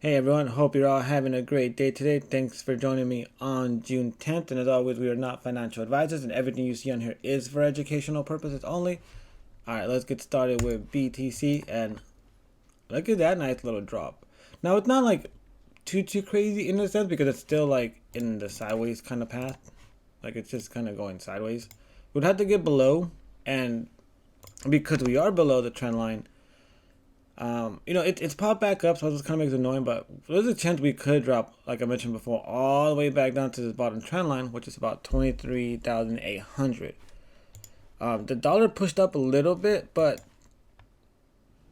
Hey everyone, hope you're all having a great day today. Thanks for joining me on June 10th. And as always, we are not financial advisors, and everything you see on here is for educational purposes only. Alright, let's get started with BTC. And look at that nice little drop. Now, it's not like too crazy in a sense because it's still like in the sideways kind of path. Like it's just kind of going sideways. We'd have to get below, and because we are below the trend line, it's popped back up, so this kind of makes it annoying, but there's a chance we could drop, like I mentioned before, all the way back down to this bottom trend line, which is about 23,800. The dollar pushed up a little bit, but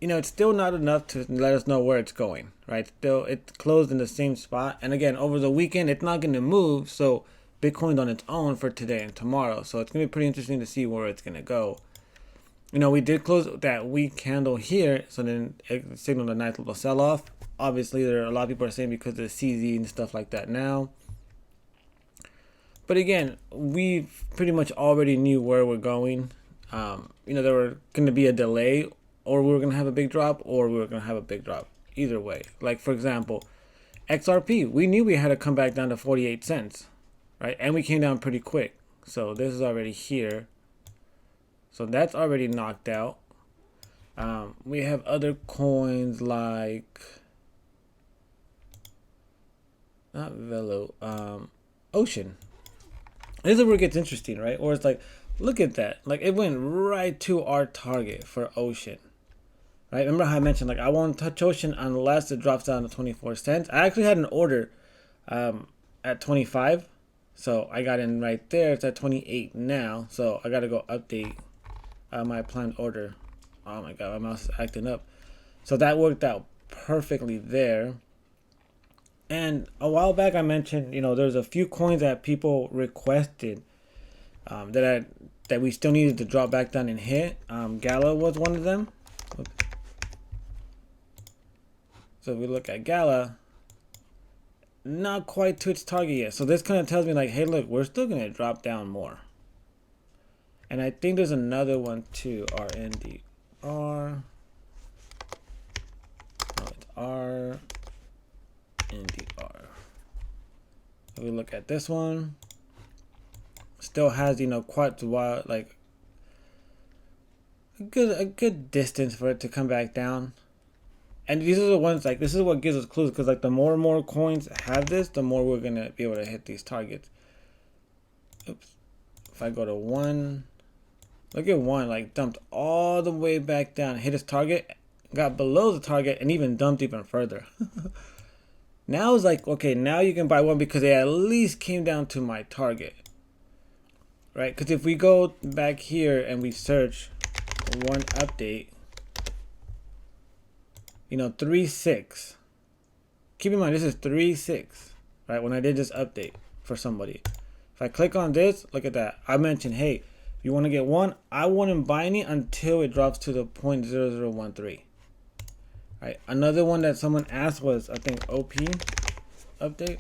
it's still not enough to let us know where it's going, right? Still, it closed in the same spot, and again, over the weekend, it's not going to move, so Bitcoin's on its own for today and tomorrow, so it's going to be pretty interesting to see where it's going to go. We did close that weak candle here, so then it signaled a nice little sell-off. Obviously, there are a lot of people are saying because of the CZ and stuff like that now. But again, we pretty much already knew where we're going. There were going to be a delay, or we were going to have a big drop, or we were going to have a big drop. Either way. Like, for example, XRP, we knew we had to come back down to 48 cents, right? And we came down pretty quick. So this is already here. So that's already knocked out. We have other coins like, not Velo, Ocean. This is where it gets interesting, right? Or it's like, look at that. Like it went right to our target for Ocean. Right? Remember how I mentioned like I won't touch Ocean unless it drops down to 24 cents. I actually had an order at 25. So I got in right there. It's at 28 now. So I gotta go update my planned order. Oh my god, my mouse is acting up. So that worked out perfectly there. And a while back I mentioned, there's a few coins that people requested that we still needed to drop back down and hit. Gala was one of them. So if we look at Gala, not quite to its target yet. So this kind of tells me like, hey look, we're still gonna drop down more. And I think there's another one too, RNDR. No, it's RNDR. If we look at this one, still has, quite a while, like a good distance for it to come back down. And these are the ones, like, this is what gives us clues, because like the more and more coins have this, the more we're gonna be able to hit these targets. Oops. If I go to one, look at one, like dumped all the way back down, hit its target, got below the target, and even dumped even further. Now it's like, okay, now you can buy one because they at least came down to my target. Right? Because if we go back here and we search one update, 3.6. Keep in mind, this is 3.6, right? When I did this update for somebody. If I click on this, look at that. I mentioned, hey, you want to get one? I wouldn't buy any until it drops to the 0.0013. Right. Another one that someone asked was, I think, OP update.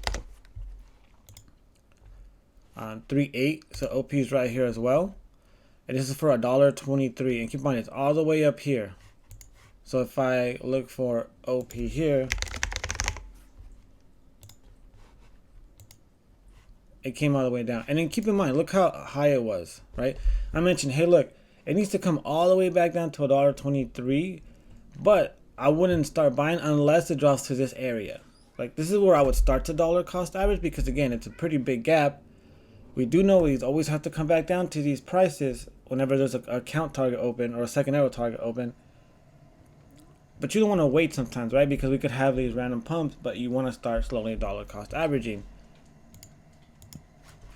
3.8. So OP is right here as well. And this is for $1.23. And keep in mind, it's all the way up here. So if I look for OP here, it came all the way down. And then keep in mind, look how high it was, right? I mentioned, hey, look, it needs to come all the way back down to $1.23, but I wouldn't start buying unless it drops to this area. Like, this is where I would start to dollar cost average because, again, it's a pretty big gap. We do know we always have to come back down to these prices whenever there's a count target open or a second arrow target open. But you don't want to wait sometimes, right? Because we could have these random pumps, but you want to start slowly dollar cost averaging.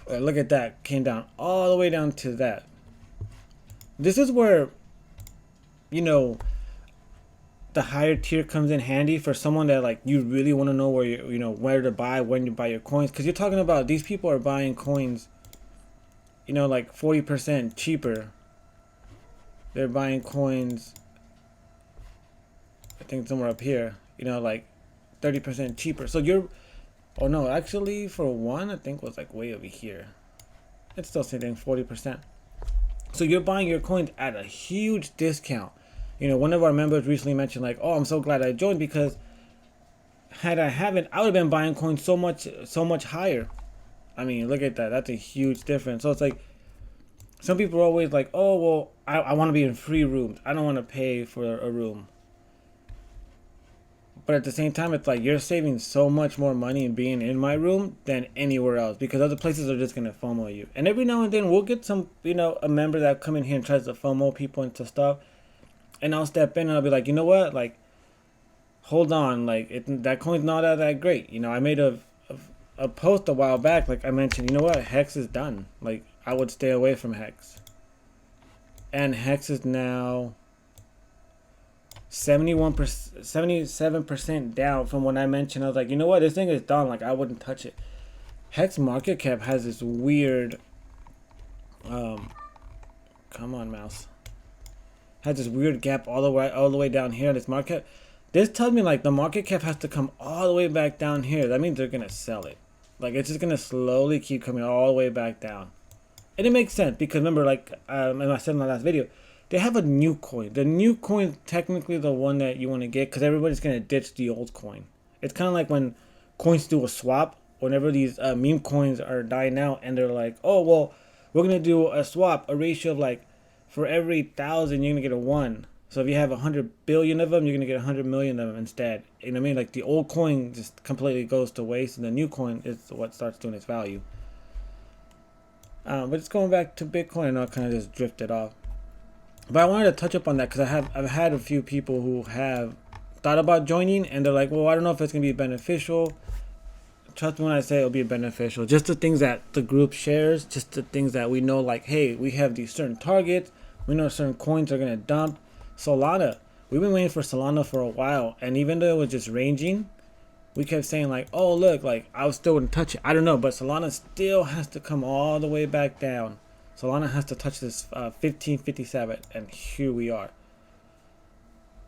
Look at that. Came down all the way down to that. This is where, the higher tier comes in handy for someone that like you really want to know where where to buy, when you buy your coins, because you're talking about these people are buying coins, like 40% cheaper. They're buying coins, I think somewhere up here, like 30% cheaper. So you're, oh no, actually for one, I think was like way over here. It's still saying 40%. So you're buying your coins at a huge discount. One of our members recently mentioned like, oh, I'm so glad I joined because had I haven't, I would have been buying coins so much higher. I mean, look at that. That's a huge difference. So it's like some people are always like, oh well, I want to be in free rooms. I don't want to pay for a room. But at the same time, it's like you're saving so much more money in being in my room than anywhere else, because other places are just gonna FOMO you. And every now and then we'll get some, a member that come in here and tries to FOMO people into stuff, and I'll step in and I'll be like, you know what, like, hold on, like that coin's not that great. I made a post a while back, like I mentioned, you know what, Hex is done. Like I would stay away from Hex, and Hex is now 71%, 77% down from when I mentioned. I was like, you know what, this thing is done. Like I wouldn't touch it. Hex market cap has this weird, come on mouse, has this weird gap all the way down here. This market cap, this tells me like the market cap has to come all the way back down here. That means they're gonna sell it. Like it's just gonna slowly keep coming all the way back down, and it makes sense because remember, like and I said in my last video, they have a new coin. The new coin is technically the one that you want to get because everybody's going to ditch the old coin. It's kind of like when coins do a swap. Whenever these meme coins are dying out and they're like, oh, well, we're going to do a swap, a ratio of like for every 1,000, you're going to get a 1. So if you have 100 billion of them, you're going to get 100 million of them instead. You know what I mean? Like the old coin just completely goes to waste, and the new coin is what starts doing its value. But it's going back to Bitcoin, and I kind of just drifted off. But I wanted to touch up on that because I've had a few people who have thought about joining, and they're like, well, I don't know if it's going to be beneficial. Trust me when I say it'll be beneficial. Just the things that the group shares, just the things that we know, like, hey, we have these certain targets. We know certain coins are going to dump. Solana, we've been waiting for Solana for a while, and even though it was just ranging, we kept saying like, oh, look, like I still wouldn't touch it. I don't know, but Solana still has to come all the way back down. Solana has to touch this 1557, and here we are.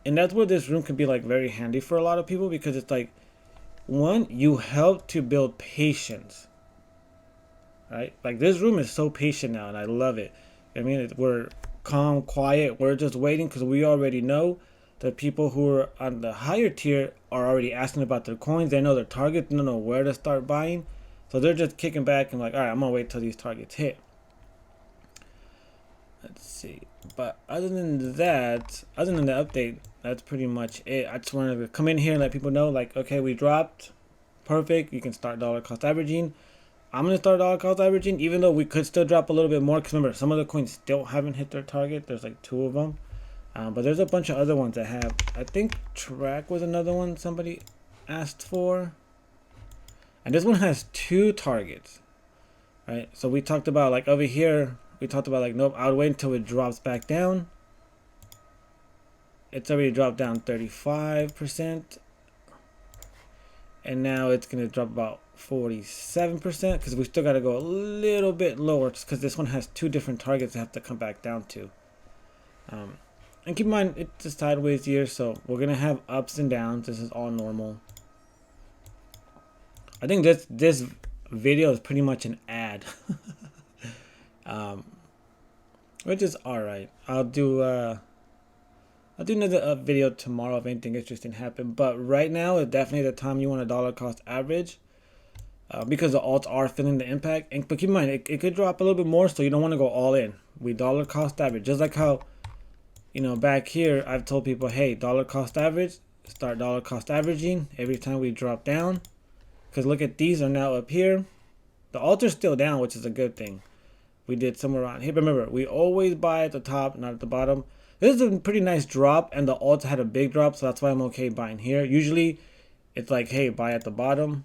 And that's where this room can be like very handy for a lot of people, because it's like, one, you help to build patience, right? Like this room is so patient now, and I love it. I mean, we're calm, quiet. We're just waiting because we already know the people who are on the higher tier are already asking about their coins. They know their target. They don't know where to start buying, so they're just kicking back and like, all right, I'm gonna wait till these targets hit. Let's see. But other than that, other than the update, that's pretty much it. I just wanted to come in here and let people know, like, okay, we dropped. Perfect. You can start dollar cost averaging. I'm going to start dollar cost averaging, even though we could still drop a little bit more. Because remember, some of the coins still haven't hit their target. There's like 2 of them. But there's a bunch of other ones that have. I think Track was another one somebody asked for. And this one has 2 targets. Right? So we talked about, like, over here, we talked about like, nope, I would wait until it drops back down. It's already dropped down 35%. And now it's going to drop about 47%, because we still got to go a little bit lower, because this one has 2 different targets that have to come back down to. And keep in mind, it's a sideways year, so we're going to have ups and downs. This is all normal. I think this video is pretty much an ad. Which is alright. I'll do another video tomorrow if anything interesting happens. But right now is definitely the time you want a dollar cost average, because the alts are feeling the impact. But keep in mind, it could drop a little bit more, so you don't want to go all in. We dollar cost average, just like how, back here I've told people, hey, dollar cost average, start dollar cost averaging every time we drop down. Because look at, these are now up here. The alts are still down, which is a good thing. We did somewhere around here. But remember, we always buy at the top, not at the bottom. This is a pretty nice drop, and the alts had a big drop, so that's why I'm okay buying here. Usually, it's like, hey, buy at the bottom.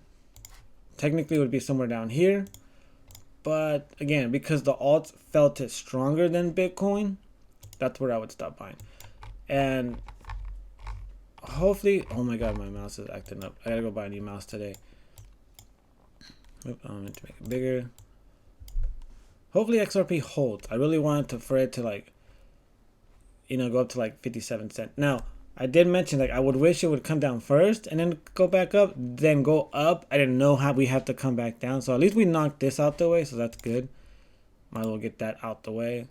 Technically, it would be somewhere down here. But again, because the alts felt it stronger than Bitcoin, that's where I would stop buying. And hopefully, oh my god, my mouse is acting up. I gotta go buy a new mouse today. Oop, I need to make it bigger. Hopefully XRP holds. I really wanted for it to like, go up to like 57 cents. Now, I did mention like I would wish it would come down first and then go back up, then go up. I didn't know how we have to come back down. So at least we knocked this out the way, so that's good. Might as well get that out the way.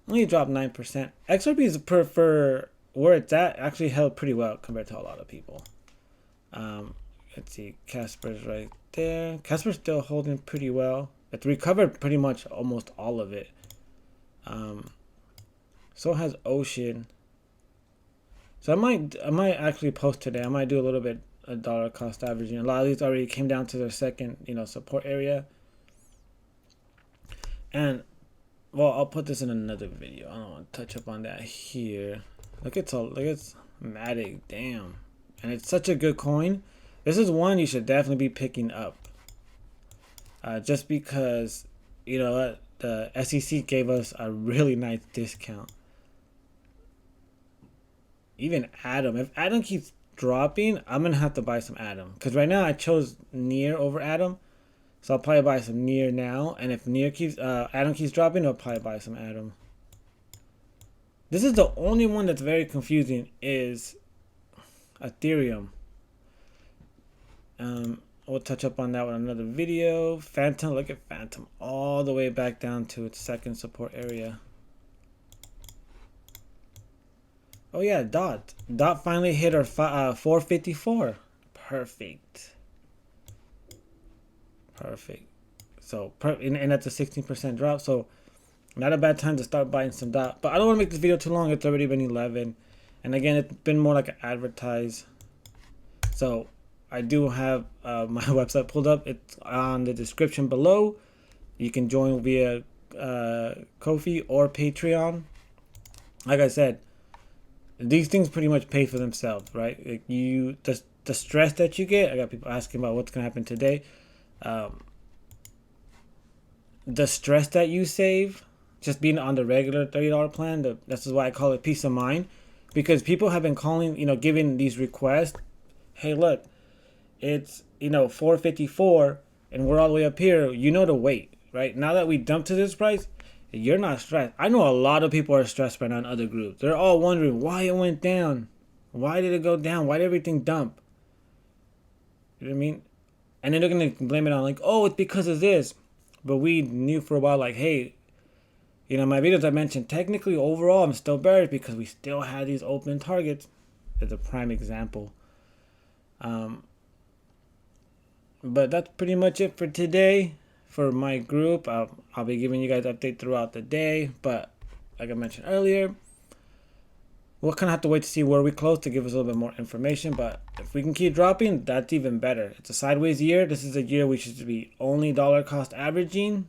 Only dropped 9%. XRP is for where it's at, actually held pretty well compared to a lot of people. Let's see, Casper's right there. Casper's still holding pretty well. It's recovered pretty much almost all of it. So has Ocean. So I might actually post today. I might do a little bit of dollar cost averaging. A lot of these already came down to their second, support area. And well, I'll put this in another video. I don't want to touch up on that here. Look at Matic, damn. And it's such a good coin. This is one you should definitely be picking up. Just because, the SEC gave us a really nice discount. Even Atom. If Atom keeps dropping, I'm going to have to buy some Atom. Because right now I chose Near over Atom. So I'll probably buy some Near now. And if Atom keeps dropping, I'll probably buy some Atom. This is the only one that's very confusing is Ethereum. We'll touch up on that with another video. Phantom, look at Phantom all the way back down to its second support area. Oh yeah, Dot finally hit our 454. Perfect. So and that's a 16% drop. So not a bad time to start buying some Dot. But I don't want to make this video too long. It's already been 11, and again, it's been more like an advertise. So I do have my website pulled up. It's on the description below. You can join via Ko-fi or Patreon. Like I said, these things pretty much pay for themselves, right? Like the stress that you get. I got people asking about what's gonna happen today. The stress that you save just being on the regular $30 plan. This is why I call it peace of mind, because people have been calling, giving these requests. Hey, look, it's 454 and we're all the way up here. To wait, right? Now that we dumped to this price, you're not stressed. I know a lot of people are stressed right now in other groups. They're all wondering why it went down. Why did it go down? Why did everything dump? You know what I mean? And then they're going to blame it on oh, it's because of this. But we knew for a while hey, my videos I mentioned, technically overall I'm still bearish because we still had these open targets. As a prime example. But that's pretty much it for today. For my group, I'll be giving you guys updates throughout the day, but like I mentioned earlier, we'll kind of have to wait to see where we close to give us a little bit more information. But if we can keep dropping, that's even better. It's a sideways year. This is a year we should be only dollar cost averaging.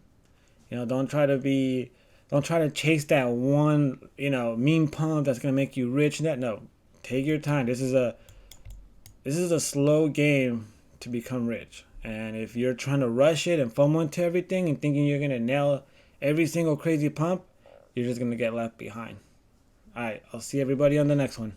Don't try to chase that one meme pump that's gonna make you rich. No, take your time. This is a slow game to become rich. And if you're trying to rush it and FOMO into everything and thinking you're going to nail every single crazy pump, you're just going to get left behind. All right, I'll see everybody on the next one.